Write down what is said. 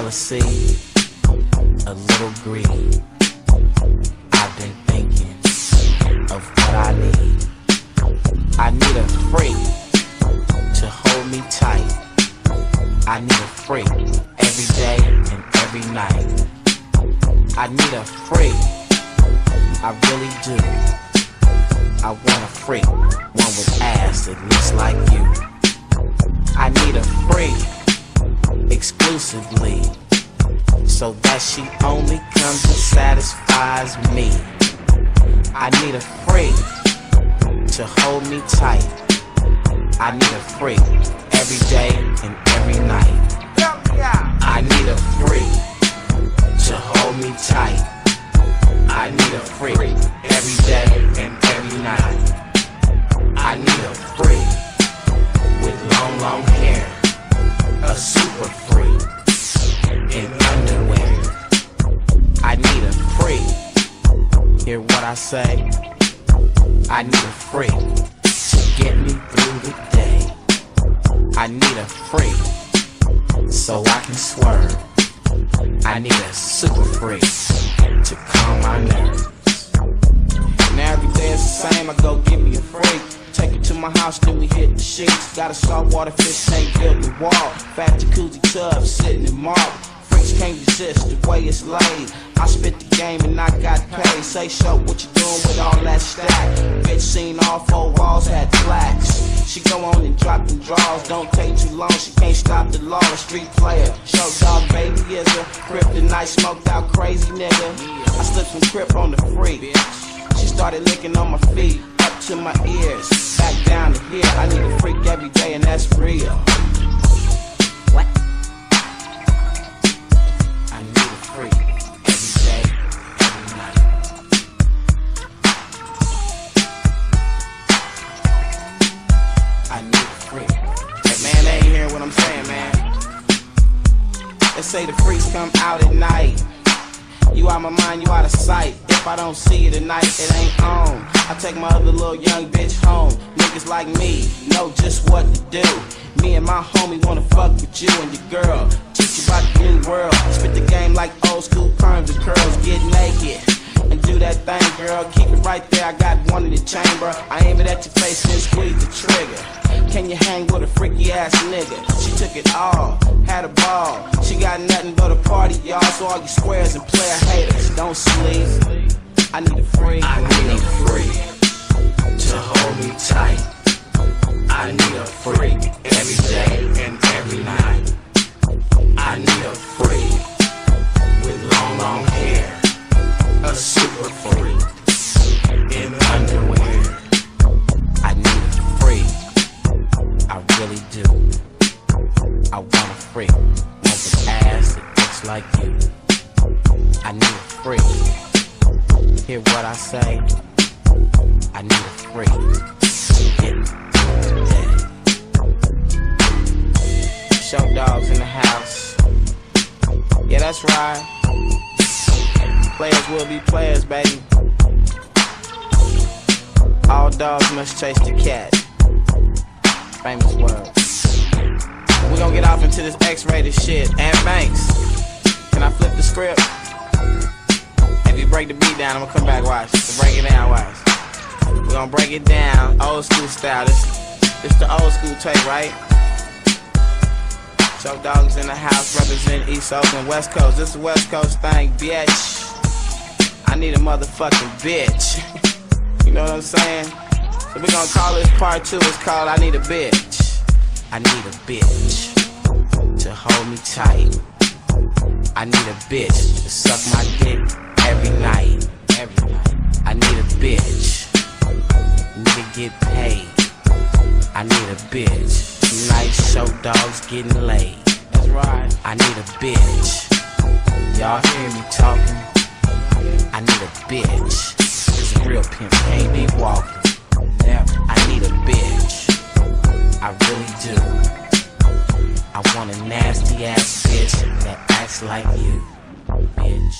jealousy, a little greed. I've been thinking of what I need. I need a freak to hold me tight. I need a freak every day and every night. I need a freak, I really do. I want a freak, one with ass that looks like you. I need a freak exclusively, so that she only comes and satisfies me. I need a freak to hold me tight. I need a freak every day and every night. I need a freak to hold me tight. I need a freak every day and every night. I need a freak with long, long hair, a super freak in underwear. I need a freak, hear what I say? I need a freak to get me through the day. I need a freak so I can swerve. I need a super freak to calm my nerves. Now every day is the same, I go get me a freak. Take it to my house, then we hit the sheets. Got a saltwater fish tank built in wall. Fat jacuzzi tub sitting in marble. Freaks can't resist the way it's laid. I spit the game and I got paid. Say, show what you doing with all that stack. Bitch seen all 4 walls, had flags. She go on and drop them draws. Don't take too long, she can't stop the law. A street player, show dog baby is a kryptonite, smoked out crazy nigga. I slipped some crip on the freak. She started licking on my feet, up to my ears, back down to here. I need a freak every day and that's real. What? I need a freak every day, every night. I need a freak. Hey man, they ain't hearing what I'm saying, man. They say the freaks come out at night. You out my mind, you out of sight. If I don't see you tonight, it ain't on. I take my other little young bitch home. Niggas like me know just what to do. Me and my homie wanna fuck with you and your girl. Teach you about the new world. Spit the game like old school perms and curls. Get naked and do that thing, girl. Keep it right there, I got one in the chamber. I aim it at your face and squeeze the trigger. Can you hang with a freaky ass nigga? She took it all, had a ball. She got nothing but a party, y'all. So all you squares and player haters, don't sleep. I need a freak. I need a freak to hold me tight. I need a freak every day and every night. I need a freak with long, long hair, a super freak in underwear. I need a freak, I really do. I want a freak, want an ass that looks like you. I need a freak, hear what I say? I need a freak to get me today. Show dogs in the house. Yeah, that's right. Players will be players, baby. All dogs must chase the cat. Famous words. We gon' get off into this X-rated shit. And Banks, can I flip the script? If you break the beat down, I'm gonna come back, watch. So break it down, watch. We gon' break it down, old school style. This the old school tape, right? Choke dogs in the house, represent East Oakland, West Coast. This is a West Coast thing, bitch. I need a motherfucking bitch. You know what I'm saying? So we gonna call this part 2. It's called I Need a Bitch. I need a bitch to hold me tight. I need a bitch to suck my dick every night. Every night. I need a bitch. Need to get paid. I need a bitch. Nice show dogs getting laid. That's right. I need a bitch. Y'all hear me talking? I need a bitch. Cause a real pimp can't be walking. I need a bitch. I really do. I want a nasty ass bitch that acts like you, bitch.